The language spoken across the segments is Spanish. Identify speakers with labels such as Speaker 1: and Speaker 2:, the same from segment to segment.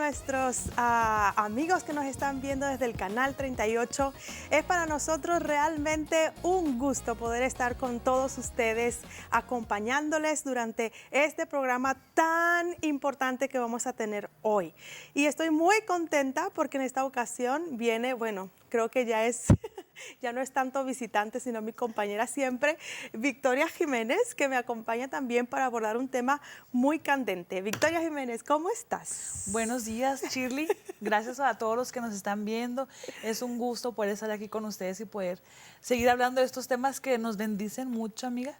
Speaker 1: nuestros amigos que nos están viendo desde el canal 38. Es para nosotros realmente un gusto poder estar con todos ustedes, acompañándoles durante este programa tan importante que vamos a tener hoy. Y estoy muy contenta porque en esta ocasión viene, bueno, creo que ya no es tanto visitante, sino mi compañera siempre, Victoria Jiménez, que me acompaña también para abordar un tema muy candente. Victoria Jiménez, ¿cómo estás?
Speaker 2: Buenos días, Shirley. Gracias a todos los que nos están viendo. Es un gusto poder estar aquí con ustedes y poder seguir hablando de estos temas que nos bendicen mucho, amiga.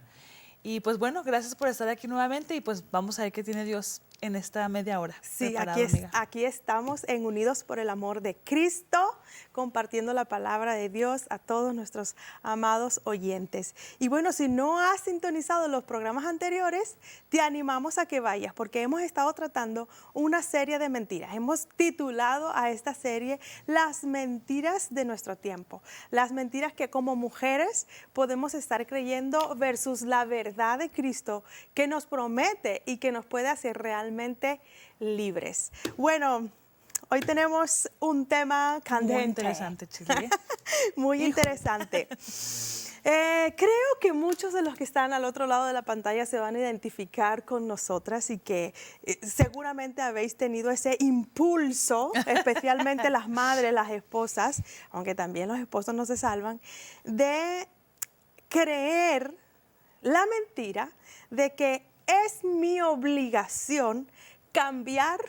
Speaker 2: Y pues bueno, gracias por estar aquí nuevamente y pues vamos a ver qué tiene Dios en esta media hora.
Speaker 1: Sí, aquí estamos en Unidos por el Amor de Cristo, compartiendo la palabra de Dios a todos nuestros amados oyentes. Y bueno, si no has sintonizado los programas anteriores, te animamos a que vayas, porque hemos estado tratando una serie de mentiras. Hemos titulado a esta serie Las mentiras de nuestro tiempo. Las mentiras que como mujeres podemos estar creyendo versus la verdad de Cristo que nos promete y que nos puede hacer realmente libres. Bueno, hoy tenemos un tema candente.
Speaker 2: Muy interesante, Chile.
Speaker 1: Muy interesante. Creo que muchos de los que están al otro lado de la pantalla se van a identificar con nosotras y que seguramente habéis tenido ese impulso, especialmente las madres, las esposas, aunque también los esposos no se salvan, de creer la mentira de que es mi obligación cambiar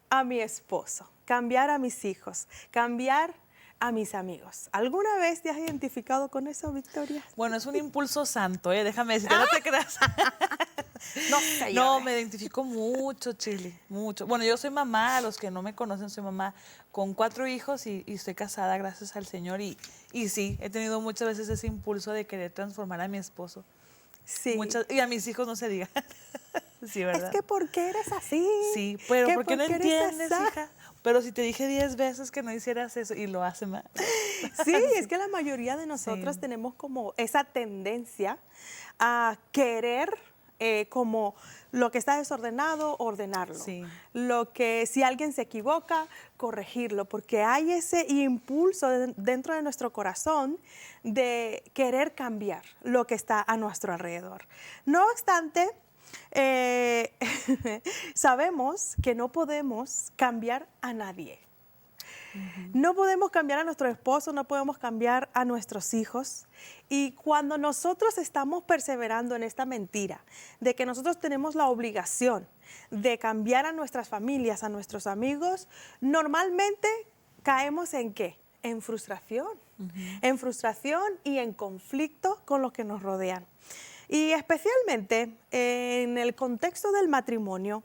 Speaker 1: a mi esposo, cambiar a mis hijos, cambiar a mis amigos. ¿Alguna vez te has identificado con eso, Victoria?
Speaker 2: Bueno, es un impulso santo, déjame decirte, no te creas.
Speaker 1: No sé,
Speaker 2: no, me identifico mucho, Chile, mucho. Bueno, yo soy mamá, a los que no me conocen, soy mamá con 4 hijos y estoy casada, gracias al Señor. Y sí, he tenido muchas veces ese impulso de querer transformar a mi esposo.
Speaker 1: Sí.
Speaker 2: Y a mis hijos no se diga. Sí, ¿verdad?
Speaker 1: Es que ¿por qué eres así?
Speaker 2: Sí, pero ¿por qué no entiendes,
Speaker 1: esa?
Speaker 2: hija? Pero si te dije 10 veces que no hicieras eso y lo hace mal.
Speaker 1: Sí, es que la mayoría de nosotros tenemos como esa tendencia a querer como lo que está desordenado, ordenarlo.
Speaker 2: Sí.
Speaker 1: Lo que si alguien se equivoca, corregirlo, porque hay ese impulso dentro de nuestro corazón de querer cambiar lo que está a nuestro alrededor. No obstante, sabemos que no podemos cambiar a nadie. No podemos cambiar a nuestro esposo, no podemos cambiar a nuestros hijos. Y cuando nosotros estamos perseverando en esta mentira de que nosotros tenemos la obligación de cambiar a nuestras familias, a nuestros amigos, normalmente caemos ¿en qué? En frustración. En frustración y en conflicto con los que nos rodean. Y especialmente en el contexto del matrimonio,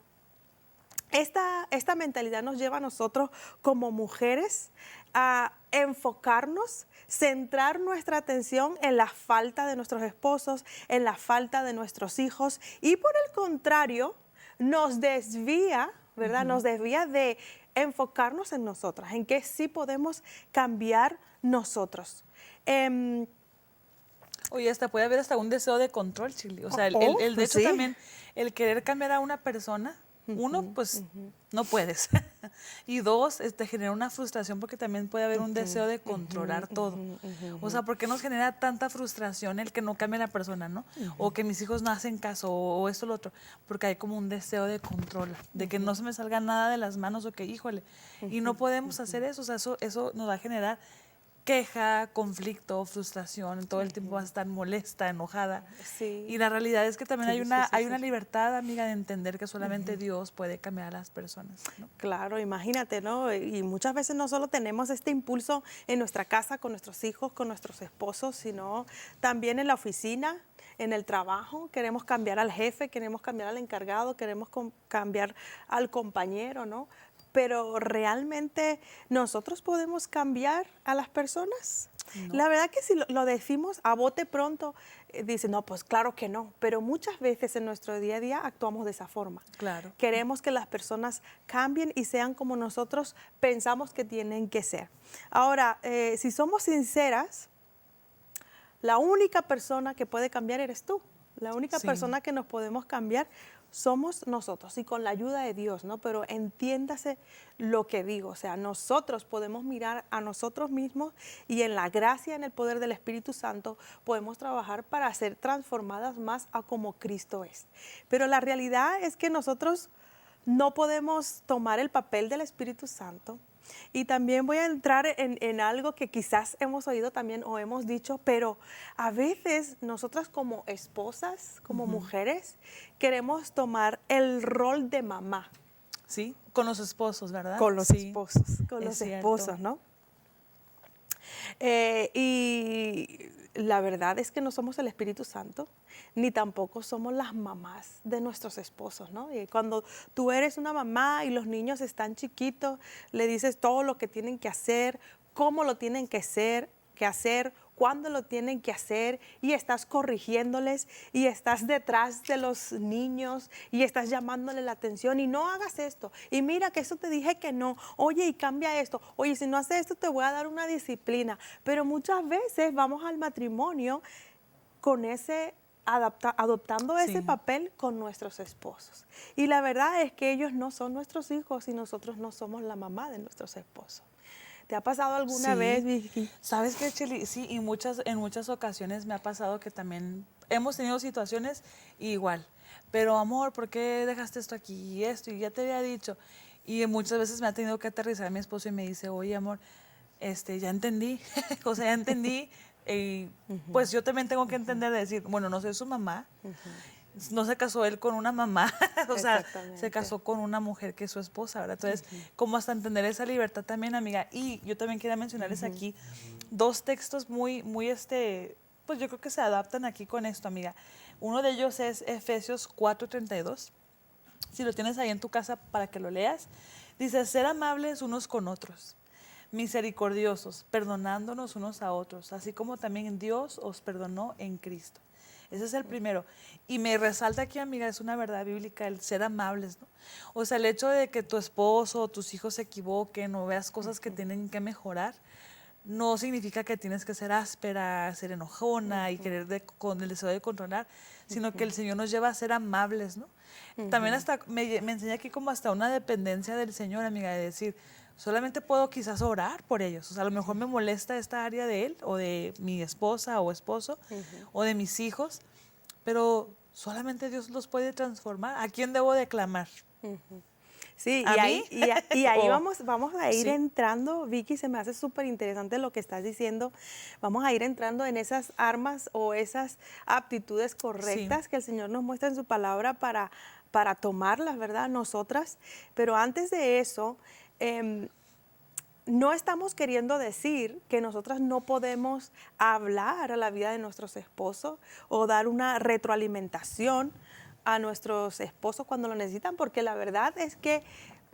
Speaker 1: esta mentalidad nos lleva a nosotros como mujeres a enfocarnos, centrar nuestra atención en la falta de nuestros esposos, en la falta de nuestros hijos y por el contrario nos desvía, ¿verdad? Nos desvía de enfocarnos en nosotras, en que sí podemos cambiar nosotros.
Speaker 2: Oye, puede haber hasta un deseo de control, Chile. O sea, el de hecho
Speaker 1: sí.
Speaker 2: también, el querer cambiar a una persona, uno, pues, no puedes. Y dos, te genera una frustración porque también puede haber un deseo de controlar todo. O sea, ¿por qué nos genera tanta frustración el que no cambie la persona, no? O que mis hijos no hacen caso, o esto o lo otro. Porque hay como un deseo de control, de que no se me salga nada de las manos, o que, híjole. Y no podemos hacer eso. O sea, eso nos va a generar queja, conflicto, frustración, todo el tiempo vas a estar molesta, enojada.
Speaker 1: Sí.
Speaker 2: Y la realidad es que también hay una libertad, amiga, de entender que solamente Dios puede cambiar a las personas, ¿no?
Speaker 1: Claro, imagínate, ¿no? Y muchas veces no solo tenemos este impulso en nuestra casa, con nuestros hijos, con nuestros esposos, sino también en la oficina, en el trabajo. Queremos cambiar al jefe, queremos cambiar al encargado, queremos cambiar al compañero, ¿no? Pero ¿realmente nosotros podemos cambiar a las personas? No. La verdad que si lo decimos a bote pronto, dicen, no, pues claro que no. Pero muchas veces en nuestro día a día actuamos de esa forma.
Speaker 2: Claro.
Speaker 1: Queremos que las personas cambien y sean como nosotros pensamos que tienen que ser. Ahora, si somos sinceras, la única persona que puede cambiar eres tú. La única persona que nos podemos cambiar somos nosotros y con la ayuda de Dios, ¿no? Pero entiéndase lo que digo, o sea, nosotros podemos mirar a nosotros mismos y en la gracia, en el poder del Espíritu Santo, podemos trabajar para ser transformadas más a como Cristo es. Pero la realidad es que nosotros no podemos tomar el papel del Espíritu Santo. Y también voy a entrar en algo que quizás hemos oído también o hemos dicho, pero a veces nosotras como esposas, como mujeres, queremos tomar el rol de mamá.
Speaker 2: Sí, con los esposos, ¿verdad?
Speaker 1: Con los
Speaker 2: Sí,
Speaker 1: esposos, con
Speaker 2: es
Speaker 1: los
Speaker 2: cierto.
Speaker 1: esposos, ¿no? Y la verdad es que no somos el Espíritu Santo, ni tampoco somos las mamás de nuestros esposos, ¿no? Y cuando tú eres una mamá y los niños están chiquitos, le dices todo lo que tienen que hacer, cómo lo tienen que hacer, cuándo lo tienen que hacer, y estás corrigiéndoles y estás detrás de los niños y estás llamándole la atención y no hagas esto, y mira que eso te dije que no, oye, y cambia esto, oye, si no haces esto te voy a dar una disciplina. Pero muchas veces vamos al matrimonio con adoptando ese
Speaker 2: Sí.
Speaker 1: papel con nuestros esposos. Y la verdad es que ellos no son nuestros hijos y nosotros no somos la mamá de nuestros esposos. ¿Te ha pasado alguna
Speaker 2: Sí.
Speaker 1: vez, Vicky?
Speaker 2: ¿Sabes qué, Cheli? Sí, y en muchas ocasiones me ha pasado que también hemos tenido situaciones igual. Pero, amor, ¿por qué dejaste esto aquí y esto? Y ya te había dicho. Y muchas veces me ha tenido que aterrizar mi esposo y me dice, oye, amor, ya entendí. O sea, ya entendí. Pues yo también tengo que entender de decir, bueno, no soy su mamá. No se casó él con una mamá, o sea, se
Speaker 1: Exactamente.
Speaker 2: casó con una mujer que es su esposa, ¿verdad? Entonces, como hasta entender esa libertad también, amiga. Y yo también quería mencionarles aquí dos textos muy, muy, pues yo creo que se adaptan aquí con esto, amiga. Uno de ellos es Efesios 4:32. Si lo tienes ahí en tu casa para que lo leas, dice, ser amables unos con otros, misericordiosos, perdonándonos unos a otros, así como también Dios os perdonó en Cristo. Ese es el primero. Y me resalta aquí, amiga, es una verdad bíblica el ser amables, ¿no? O sea, el hecho de que tu esposo o tus hijos se equivoquen o veas cosas que tienen que mejorar, no significa que tienes que ser áspera, ser enojona y querer con el deseo de controlar, sino que el Señor nos lleva a ser amables, ¿no? También hasta me enseña aquí como hasta una dependencia del Señor, amiga, de decir, solamente puedo quizás orar por ellos. O sea, a lo mejor me molesta esta área de él o de mi esposa o esposo o de mis hijos, pero solamente Dios los puede transformar. ¿A quién debo de clamar?
Speaker 1: Sí,
Speaker 2: ¿A mí?
Speaker 1: y ahí
Speaker 2: O-
Speaker 1: vamos a ir
Speaker 2: sí.
Speaker 1: entrando, Vicky, se me hace súper interesante lo que estás diciendo. Vamos a ir entrando en esas armas o esas aptitudes correctas que el Señor nos muestra en su palabra para tomarlas, ¿verdad? Nosotras. Pero antes de eso, no estamos queriendo decir que nosotras no podemos hablar a la vida de nuestros esposos o dar una retroalimentación a nuestros esposos cuando lo necesitan, porque la verdad es que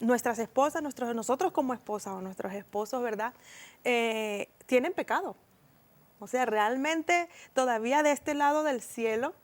Speaker 1: nuestras esposas, nosotros como esposas o nuestros esposos, ¿verdad? Tienen pecado. O sea, realmente todavía de este lado del cielo,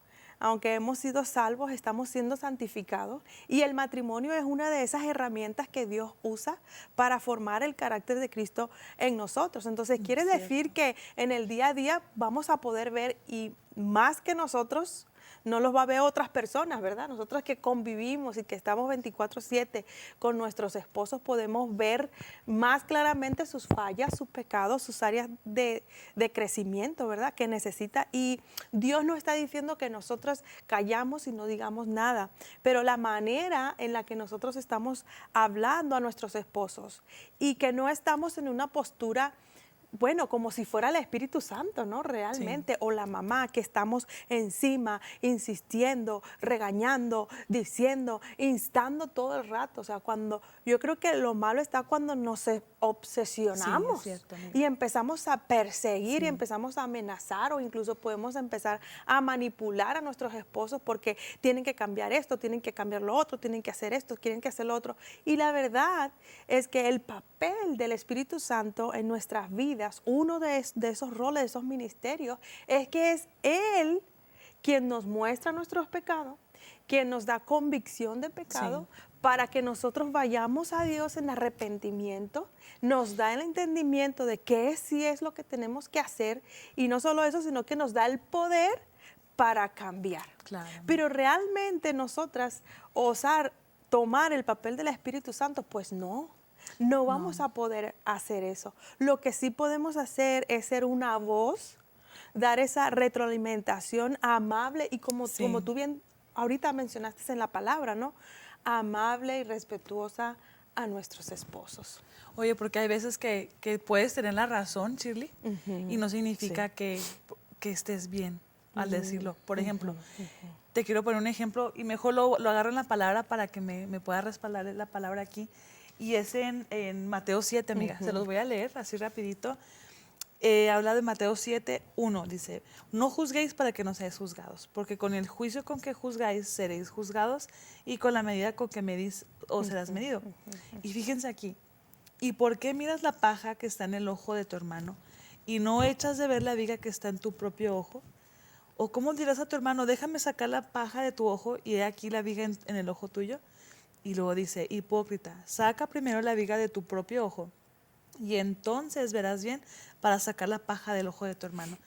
Speaker 1: aunque hemos sido salvos, estamos siendo santificados. Y el matrimonio es una de esas herramientas que Dios usa para formar el carácter de Cristo en nosotros. Entonces, quiere decir que en el día a día vamos a poder ver, y más que nosotros, no los va a ver otras personas, ¿verdad? Nosotros que convivimos y que estamos 24/7 con nuestros esposos, podemos ver más claramente sus fallas, sus pecados, sus áreas de crecimiento, ¿verdad? Que necesita. Y Dios no está diciendo que nosotros callamos y no digamos nada, pero la manera en la que nosotros estamos hablando a nuestros esposos y que no estamos en una postura, bueno, como si fuera el Espíritu Santo, ¿no? Realmente, o la mamá, que estamos encima, insistiendo, regañando, diciendo, instando todo el rato. O sea, yo creo que lo malo está cuando nos obsesionamos
Speaker 2: Sí, es cierto, amiga.
Speaker 1: y empezamos a perseguir y empezamos a amenazar, o incluso podemos empezar a manipular a nuestros esposos porque tienen que cambiar esto, tienen que cambiar lo otro, tienen que hacer esto, tienen que hacer lo otro. Y la verdad es que el papel del Espíritu Santo en nuestras vidas, uno de esos roles, de esos ministerios, es que es Él quien nos muestra nuestros pecados, quien nos da convicción de pecado, para que nosotros vayamos a Dios en arrepentimiento, nos da el entendimiento de qué sí es lo que tenemos que hacer, y no solo eso, sino que nos da el poder para cambiar.
Speaker 2: Claro.
Speaker 1: Pero realmente nosotras osar tomar el papel del Espíritu Santo, pues no vamos a poder hacer eso. Lo que sí podemos hacer es ser una voz, dar esa retroalimentación amable y como tú bien ahorita mencionaste en la palabra, ¿no? Amable y respetuosa a nuestros esposos.
Speaker 2: Oye, porque hay veces que puedes tener la razón, Shirley, y no significa que estés bien al decirlo. Por ejemplo, te quiero poner un ejemplo y mejor lo agarro en la palabra para que me pueda respaldar la palabra aquí. Y es en Mateo 7, amiga. Se los voy a leer así rapidito. Habla de Mateo 7, 1. Dice, no juzguéis para que no seáis juzgados, porque con el juicio con que juzgáis seréis juzgados y con la medida con que medís os serás medido. Y fíjense aquí, ¿y por qué miras la paja que está en el ojo de tu hermano y no echas de ver la viga que está en tu propio ojo? ¿O cómo dirás a tu hermano, déjame sacar la paja de tu ojo y he aquí la viga en el ojo tuyo? Y luego dice, hipócrita, saca primero la viga de tu propio ojo y entonces verás bien para sacar la paja del ojo de tu hermano.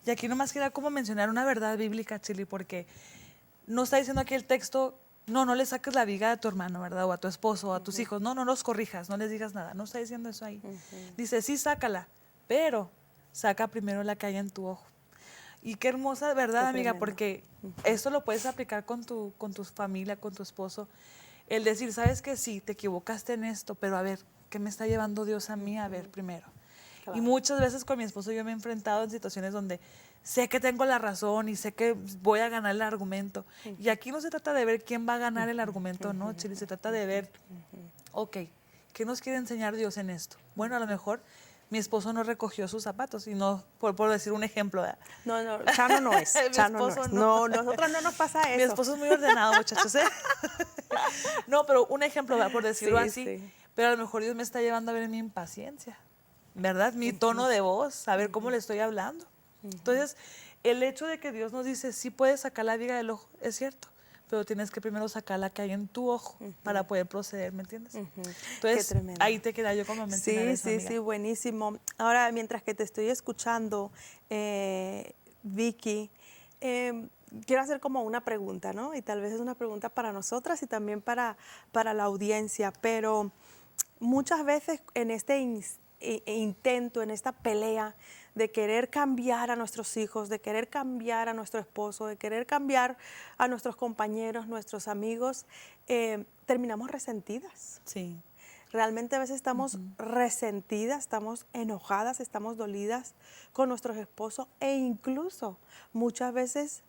Speaker 2: Y aquí nomás queda como mencionar una verdad bíblica, Chili, porque no está diciendo aquí el texto, no le saques la viga a tu hermano, ¿verdad? O a tu esposo, o a tus hijos. No los corrijas, no les digas nada. No está diciendo eso ahí. Dice, sí, sácala, pero saca primero la que hay en tu ojo. Y qué hermosa verdad,
Speaker 1: Qué
Speaker 2: amiga,
Speaker 1: tremendo.
Speaker 2: porque esto lo puedes aplicar con tu familia, con tu esposo. El decir, sabes que sí, te equivocaste en esto, pero a ver, ¿qué me está llevando Dios a mí a ver primero?
Speaker 1: Claro.
Speaker 2: Y muchas veces con mi esposo yo me he enfrentado en situaciones donde sé que tengo la razón y sé que voy a ganar el argumento. Y aquí no se trata de ver quién va a ganar el argumento, ¿no, Chili? Se trata de ver, ok, ¿qué nos quiere enseñar Dios en esto? Bueno, a lo mejor mi esposo no recogió sus zapatos y no, por decir un ejemplo, ¿verdad?
Speaker 1: No, Chano no es.
Speaker 2: Mi
Speaker 1: Chano no
Speaker 2: esposo
Speaker 1: es.
Speaker 2: no.
Speaker 1: No, nosotros no nos pasa eso.
Speaker 2: Mi esposo es muy ordenado, muchachos, ¿eh? No, pero un ejemplo, ¿verdad? Por decirlo
Speaker 1: Sí,
Speaker 2: así.
Speaker 1: sí.
Speaker 2: Pero a lo mejor Dios me está llevando a ver mi impaciencia, ¿verdad? Mi tono de voz, a ver cómo le estoy hablando. Entonces, el hecho de que Dios nos dice, sí puedes sacar la viga del ojo, es cierto, pero tienes que primero sacar la que hay en tu ojo para poder proceder, ¿me entiendes? Entonces,
Speaker 1: tremendo.
Speaker 2: ahí te queda yo como mencionar
Speaker 1: Sí,
Speaker 2: eso,
Speaker 1: sí,
Speaker 2: amiga.
Speaker 1: sí, buenísimo. Ahora, mientras que te estoy escuchando, Vicky, quiero hacer como una pregunta, ¿no? Y tal vez es una pregunta para nosotras y también para la audiencia, pero muchas veces en este intento, en esta pelea de querer cambiar a nuestros hijos, de querer cambiar a nuestro esposo, de querer cambiar a nuestros compañeros, nuestros amigos, terminamos resentidas.
Speaker 2: Sí.
Speaker 1: Realmente a veces estamos resentidas, estamos enojadas, estamos dolidas con nuestros esposos e incluso muchas veces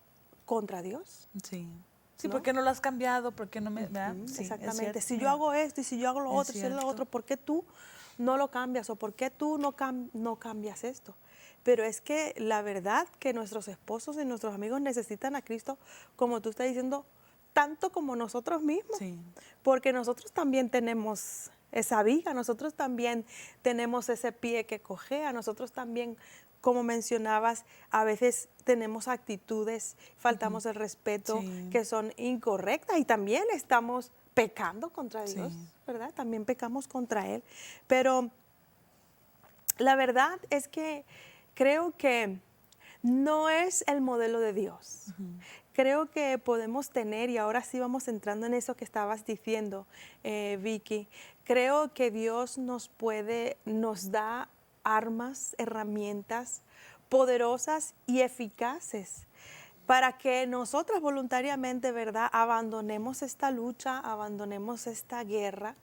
Speaker 1: contra Dios.
Speaker 2: Sí. Sí,
Speaker 1: ¿no?
Speaker 2: ¿por qué no lo has cambiado? ¿Por qué no me...? ¿verdad? Sí,
Speaker 1: Exactamente.
Speaker 2: es
Speaker 1: Si
Speaker 2: cierto,
Speaker 1: yo hago esto y si yo hago lo
Speaker 2: Es
Speaker 1: otro y si hago lo
Speaker 2: cierto.
Speaker 1: otro, ¿por qué tú no lo cambias o por qué tú no cambias esto? Pero es que la verdad que nuestros esposos y nuestros amigos necesitan a Cristo, como tú estás diciendo, tanto como nosotros mismos.
Speaker 2: Sí.
Speaker 1: Porque nosotros también tenemos esa viga, nosotros también tenemos ese pie que cojea, nosotros también, como mencionabas, a veces tenemos actitudes, faltamos el respeto,
Speaker 2: Sí.
Speaker 1: que son incorrectas y también estamos pecando contra Dios,
Speaker 2: Sí.
Speaker 1: ¿verdad? También pecamos contra Él. Pero la verdad es que creo que no es el modelo de Dios. Creo que podemos tener, y ahora sí vamos entrando en eso que estabas diciendo, Vicky, creo que Dios nos da armas, herramientas poderosas y eficaces para que nosotras voluntariamente, ¿verdad?, abandonemos esta lucha, abandonemos esta guerra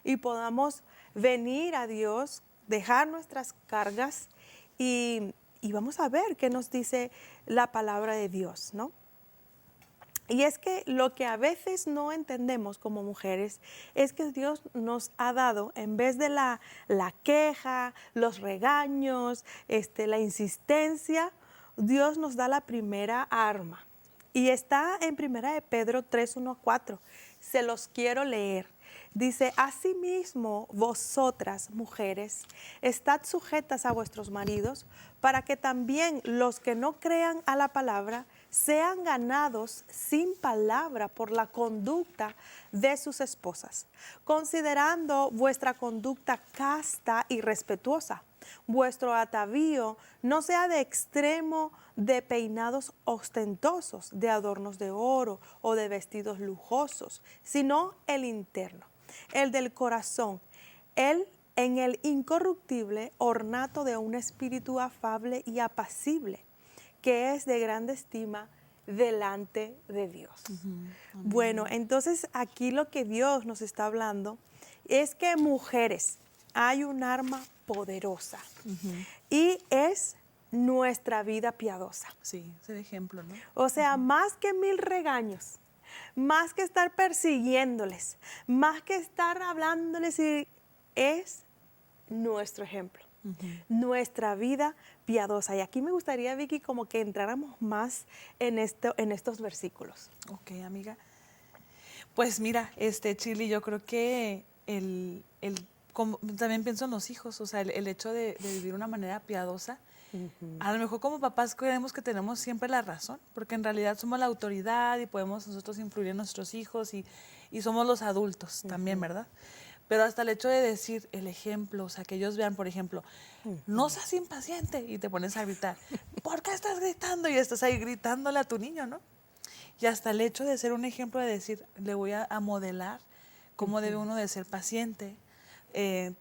Speaker 1: y podamos venir a Dios, dejar nuestras cargas y vamos a ver qué nos dice la palabra de Dios, ¿no? Y es que lo que a veces no entendemos como mujeres es que Dios nos ha dado, en vez de la queja, los regaños, la insistencia, Dios nos da la primera arma. Y está en 1 de Pedro 3, 1 a 4. Se los quiero leer. Dice, asimismo, vosotras, mujeres, estad sujetas a vuestros maridos, para que también los que no crean a la palabra sean ganados sin palabra por la conducta de sus esposas, considerando vuestra conducta casta y respetuosa. Vuestro atavío no sea de extremo de peinados ostentosos, de adornos de oro o de vestidos lujosos, sino el interno, el del corazón, el en el incorruptible ornato de un espíritu afable y apacible, que es de grande estima delante de Dios. Bueno, entonces aquí lo que Dios nos está hablando es que mujeres, hay un arma poderosa y es nuestra vida piadosa.
Speaker 2: Sí, es el ejemplo, ¿no?
Speaker 1: O sea, más que 1000 regaños, más que estar persiguiéndoles, más que estar hablándoles, es nuestro ejemplo, nuestra vida piadosa. Y aquí me gustaría, Vicky, como que entráramos más en estos versículos.
Speaker 2: Ok, amiga. Pues mira, Chili, yo creo que como, también pienso en los hijos, o sea, el hecho de vivir una manera piadosa. A lo mejor como papás creemos que tenemos siempre la razón, porque en realidad somos la autoridad y podemos nosotros influir en nuestros hijos y somos los adultos también, ¿verdad? Pero hasta el hecho de decir el ejemplo, o sea, que ellos vean, por ejemplo, no seas impaciente y te pones a gritar, ¿por qué estás gritando? Y estás ahí gritándole a tu niño, ¿no? Y hasta el hecho de ser un ejemplo de decir, le voy a modelar cómo debe uno de ser paciente,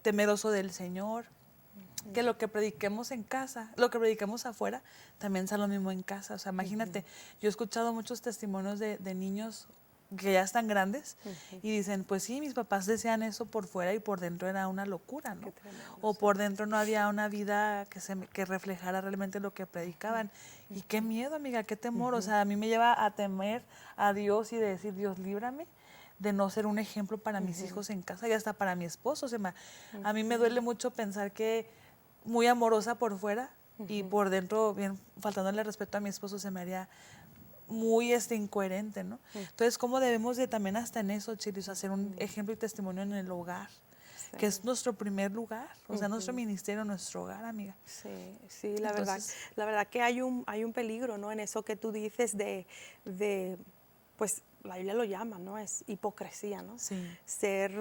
Speaker 2: temeroso del Señor, que lo que prediquemos en casa, lo que prediquemos afuera, también sea lo mismo en casa. O sea, imagínate, yo he escuchado muchos testimonios de niños que ya están grandes y dicen, pues sí, mis papás decían eso por fuera y por dentro era una locura, ¿no? O por dentro no había una vida que reflejara realmente lo que predicaban. Y qué miedo, amiga, qué temor. O sea, a mí me lleva a temer a Dios y de decir, Dios, líbrame de no ser un ejemplo para mis hijos en casa y hasta para mi esposo. O sea, a mí me duele mucho pensar que muy amorosa por fuera y por dentro, bien faltándole respeto a mi esposo, se me haría muy incoherente, ¿no? Entonces, ¿cómo debemos de también hasta en eso, Chilis, hacer un ejemplo y testimonio en el hogar? Sí. Que es nuestro primer lugar, o sea, nuestro ministerio, nuestro hogar, amiga.
Speaker 1: Sí, sí, la verdad que hay un peligro, ¿no? En eso que tú dices de pues la Biblia lo llama, ¿no? Es hipocresía, ¿no?
Speaker 2: Sí.
Speaker 1: Ser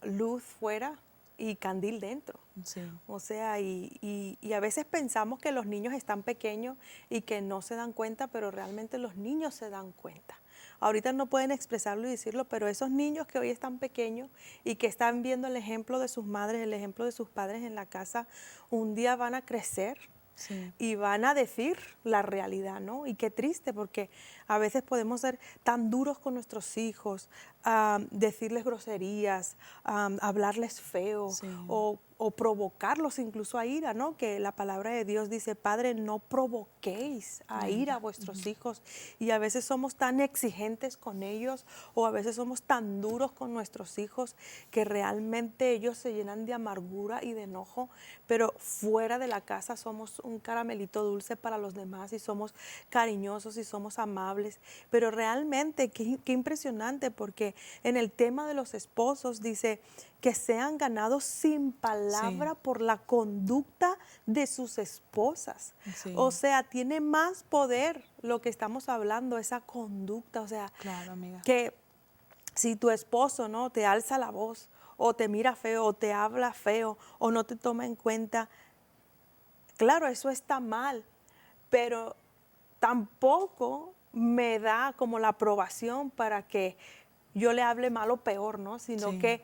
Speaker 1: luz fuera y candil dentro.
Speaker 2: Sí.
Speaker 1: O sea, y a veces pensamos que los niños están pequeños y que no se dan cuenta, pero realmente los niños se dan cuenta. Ahorita no pueden expresarlo y decirlo, pero esos niños que hoy están pequeños y que están viendo el ejemplo de sus madres, el ejemplo de sus padres en la casa, un día van a crecer. Sí. Y van a decir la realidad, ¿no? Y qué triste, porque a veces podemos ser tan duros con nuestros hijos, decirles groserías, hablarles feo, sí. o provocarlos incluso a ira, ¿no? Que la palabra de Dios dice, Padre, no provoquéis a ira a vuestros hijos. Y a veces somos tan exigentes con ellos o a veces somos tan duros con nuestros hijos que realmente ellos se llenan de amargura y de enojo, pero fuera de la casa somos un caramelito dulce para los demás y somos cariñosos y somos amables. Pero realmente qué impresionante, porque en el tema de los esposos dice que sean ganados sin palabra sí. por la conducta de sus esposas. Sí. O sea, tiene más poder lo que estamos hablando, esa conducta. O sea,
Speaker 2: claro, amiga.
Speaker 1: Que si tu esposo, ¿no?, te alza la voz o te mira feo o te habla feo o no te toma en cuenta, claro, eso está mal, pero tampoco me da como la aprobación para que yo le hable mal o peor, ¿no? Sino sí. que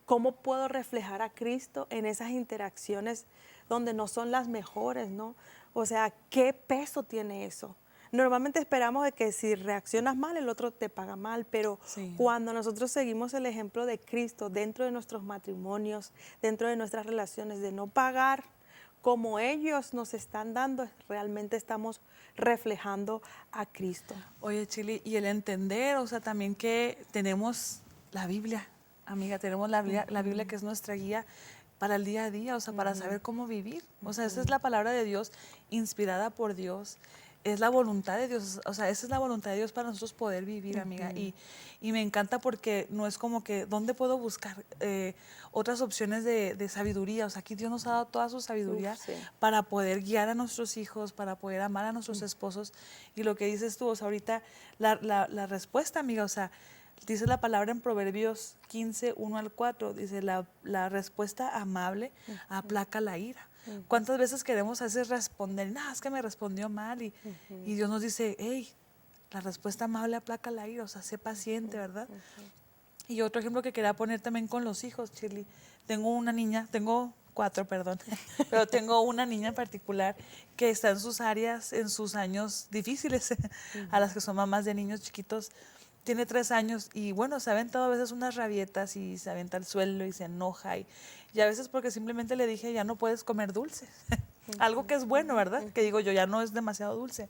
Speaker 1: cómo puedo reflejar a Cristo en esas interacciones donde no son las mejores, ¿no? O sea, ¿qué peso tiene eso? Normalmente esperamos de que si reaccionas mal, el otro te paga mal, pero sí. cuando nosotros seguimos el ejemplo de Cristo dentro de nuestros matrimonios, dentro de nuestras relaciones, de no pagar como ellos nos están dando, realmente estamos reflejando a Cristo.
Speaker 2: Oye, Chili, y el entender, o sea, también que tenemos la Biblia, amiga, tenemos la Biblia que es nuestra guía para el día a día, o sea, para saber cómo vivir. O sea, esa es la palabra de Dios, inspirada por Dios. Es la voluntad de Dios, o sea, esa es la voluntad de Dios para nosotros poder vivir, amiga. Y me encanta porque no es como que, ¿dónde puedo buscar otras opciones de sabiduría? O sea, aquí Dios nos ha dado toda su sabiduría sí. para poder guiar a nuestros hijos, para poder amar a nuestros esposos. Y lo que dices tú, o sea, ahorita la respuesta, amiga, o sea, dice la palabra en Proverbios 15, 1 al 4, dice, la respuesta amable aplaca la ira. ¿Cuántas veces queremos a veces responder? No, es que me respondió mal y Dios nos dice, hey, la respuesta amable aplaca la ira, o sea, sé paciente, ¿verdad? Y otro ejemplo que quería poner también con los hijos, Shirley. Tengo una niña, tengo 4, perdón, pero tengo una niña en particular que está en sus áreas, en sus años difíciles, a las que son mamás de niños chiquitos. Tiene 3 años y bueno, se ha aventado a veces unas rabietas y se avienta al suelo y se enoja y a veces porque simplemente le dije, ya no puedes comer dulce. Algo que es bueno, ¿verdad? Que digo yo, ya no es demasiado dulce.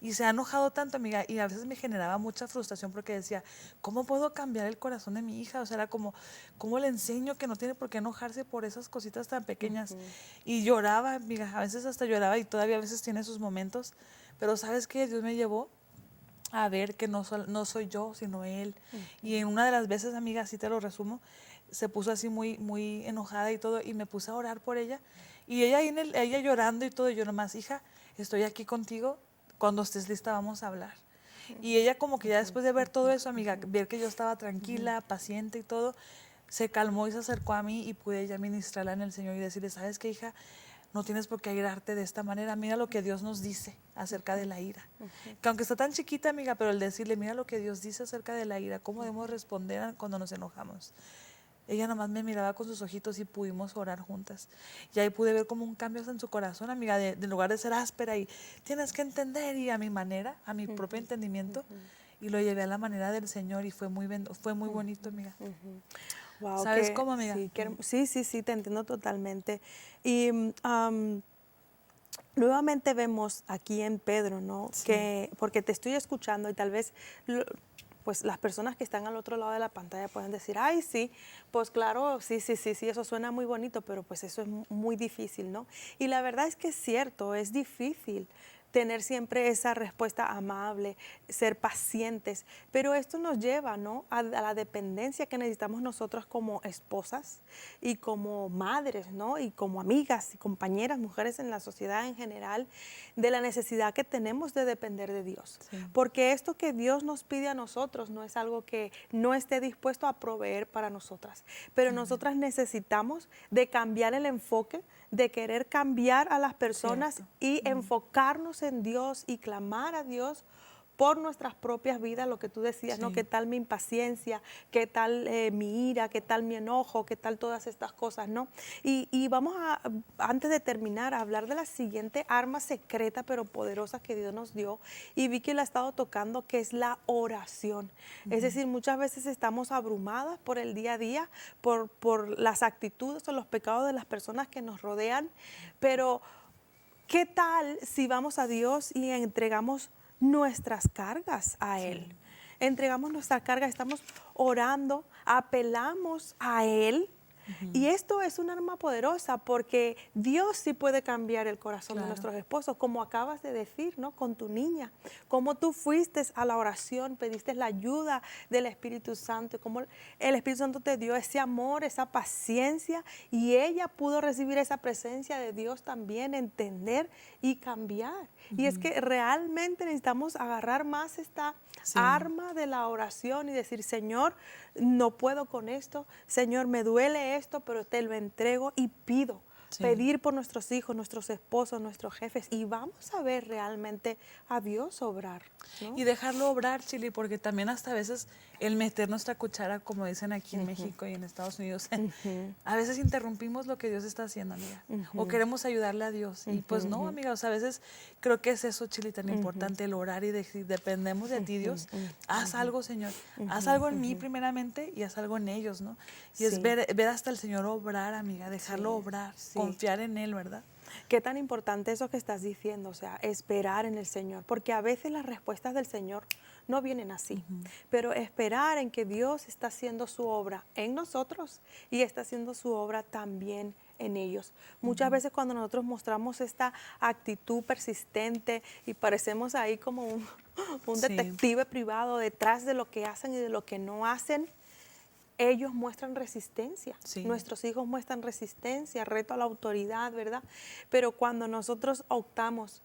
Speaker 2: Y se ha enojado tanto, amiga, y a veces me generaba mucha frustración porque decía, ¿cómo puedo cambiar el corazón de mi hija? O sea, era como, ¿cómo le enseño que no tiene por qué enojarse por esas cositas tan pequeñas? Y lloraba, amiga, a veces hasta lloraba y todavía a veces tiene sus momentos, pero ¿sabes qué? Dios me llevó a ver que no soy yo, sino Él. Y en una de las veces, amiga, así te lo resumo, se puso así muy, muy enojada y todo, y me puse a orar por ella. Y ella, ella llorando y todo, y yo nomás, hija, estoy aquí contigo, cuando estés lista vamos a hablar. Y ella como que ya después de ver todo eso, amiga, ver que yo estaba tranquila, paciente y todo, se calmó y se acercó a mí y pude ya ministrarla en el Señor y decirle, ¿sabes qué, hija? No tienes por qué airarte de esta manera. Mira lo que Dios nos dice acerca de la ira. Que aunque está tan chiquita, amiga, pero el decirle, mira lo que Dios dice acerca de la ira, cómo debemos responder cuando nos enojamos. Ella nomás me miraba con sus ojitos y pudimos orar juntas. Y ahí pude ver como un cambio en su corazón, amiga, de en lugar de ser áspera y tienes que entender y a mi manera, a mi propio entendimiento. Y lo llevé a la manera del Señor y fue muy bonito, amiga.
Speaker 1: Wow,
Speaker 2: ¿Sabes cómo, amiga?
Speaker 1: sí, sí, te entiendo totalmente. Y nuevamente vemos aquí en Pedro, ¿no?
Speaker 2: Sí.
Speaker 1: Que, porque te estoy escuchando y tal vez pues las personas que están al otro lado de la pantalla pueden decir, ay, sí, pues claro, sí, eso suena muy bonito, pero pues eso es muy difícil, ¿no? Y la verdad es que es cierto, es difícil tener siempre esa respuesta amable, ser pacientes, pero esto nos lleva, ¿no?, a la dependencia que necesitamos nosotros como esposas y como madres, ¿no?, y como amigas y compañeras, mujeres en la sociedad en general, de la necesidad que tenemos de depender de Dios. Sí. Porque esto que Dios nos pide a nosotros no es algo que no esté dispuesto a proveer para nosotras, pero nosotras necesitamos de cambiar el enfoque, de querer cambiar a las personas. Cierto. Y enfocarnos en Dios y clamar a Dios por nuestras propias vidas, lo que tú decías, sí, ¿no? ¿Qué tal mi impaciencia? ¿Qué tal mi ira? ¿Qué tal mi enojo? ¿Qué tal todas estas cosas, no? Y vamos a, antes de terminar, a hablar de la siguiente arma secreta pero poderosa que Dios nos dio. Y Vicky la ha estado tocando, que es la oración. Es decir, muchas veces estamos abrumadas por el día a día, por las actitudes o los pecados de las personas que nos rodean, pero ¿qué tal si vamos a Dios y entregamos nuestras cargas a Él? Sí. Entregamos nuestra carga, estamos orando, apelamos a Él. Y esto es un arma poderosa porque Dios sí puede cambiar el corazón de nuestros esposos, como acabas de decir, ¿no? Con tu niña, como tú fuiste a la oración, pediste la ayuda del Espíritu Santo, como el Espíritu Santo te dio ese amor, esa paciencia, y ella pudo recibir esa presencia de Dios también, entender y cambiar. Y es que realmente necesitamos agarrar más esta arma de la oración y decir, Señor, no puedo con esto, Señor, me duele esto, pero te lo entrego y pido. Pedir por nuestros hijos, nuestros esposos, nuestros jefes, y vamos a ver realmente a Dios obrar, ¿no?
Speaker 2: Y dejarlo obrar, Chili, porque también hasta a veces el meter nuestra cuchara, como dicen aquí en México y en Estados Unidos, a veces interrumpimos lo que Dios está haciendo, amiga, o queremos ayudarle a Dios, y pues no, amiga, o sea, a veces creo que es eso, Chili, tan importante, el orar y decir, dependemos de ti, Dios, haz algo, Señor, haz algo en mí primeramente y haz algo en ellos, ¿no? Y es ver hasta el Señor obrar, amiga, dejarlo obrar, confiar en Él, ¿verdad?
Speaker 1: Qué tan importante eso que estás diciendo, o sea, esperar en el Señor, porque a veces las respuestas del Señor no vienen así, pero esperar en que Dios está haciendo su obra en nosotros y está haciendo su obra también en ellos. Muchas veces cuando nosotros mostramos esta actitud persistente y parecemos ahí como un detective privado detrás de lo que hacen y de lo que no hacen, ellos muestran resistencia, nuestros hijos muestran resistencia, reto a la autoridad, ¿verdad? Pero cuando nosotros optamos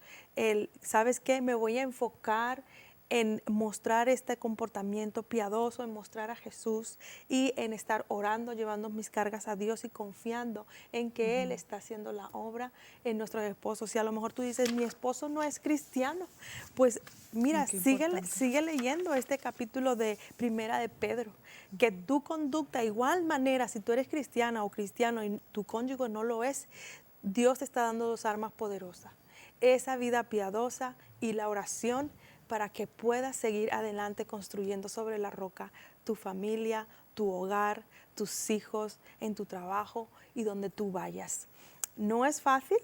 Speaker 1: ¿sabes qué? Me voy a enfocar en mostrar este comportamiento piadoso, en mostrar a Jesús y en estar orando, llevando mis cargas a Dios y confiando en que Él está haciendo la obra en nuestros esposos. Si a lo mejor tú dices, mi esposo no es cristiano, pues mira,
Speaker 2: Qué
Speaker 1: sigue leyendo este capítulo de Primera de Pedro, que tu conducta, igual manera, si tú eres cristiana o cristiano y tu cónyuge no lo es, Dios te está dando dos armas poderosas, esa vida piadosa y la oración, para que puedas seguir adelante construyendo sobre la roca tu familia, tu hogar, tus hijos, en tu trabajo y donde tú vayas. No es fácil,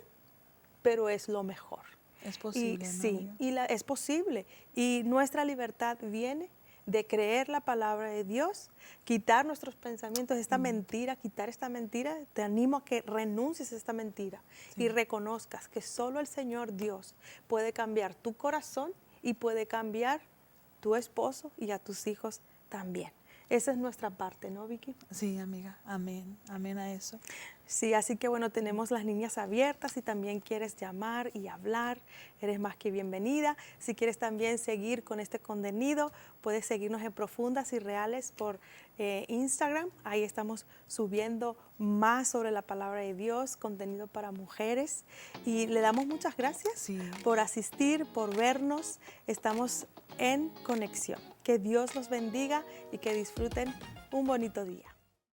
Speaker 1: pero es lo mejor.
Speaker 2: Es posible,
Speaker 1: Y,
Speaker 2: ¿no,
Speaker 1: sí,
Speaker 2: amiga?
Speaker 1: es posible. Y nuestra libertad viene de creer la palabra de Dios, quitar nuestros pensamientos, esta mentira, quitar esta mentira. Te animo a que renuncies a esta mentira y reconozcas que solo el Señor Dios puede cambiar tu corazón y puede cambiar tu esposo y a tus hijos también. Esa es nuestra parte, ¿no, Vicky?
Speaker 2: Sí, amiga. Amén. Amén a eso.
Speaker 1: Sí, así que bueno, tenemos las líneas abiertas. Si también quieres llamar y hablar, eres más que bienvenida. Si quieres también seguir con este contenido, puedes seguirnos en Profundas y Reales por Instagram. Ahí estamos subiendo más sobre la palabra de Dios, contenido para mujeres. Y le damos muchas gracias por asistir, por vernos. Estamos en conexión. Que Dios los bendiga y que disfruten un bonito día.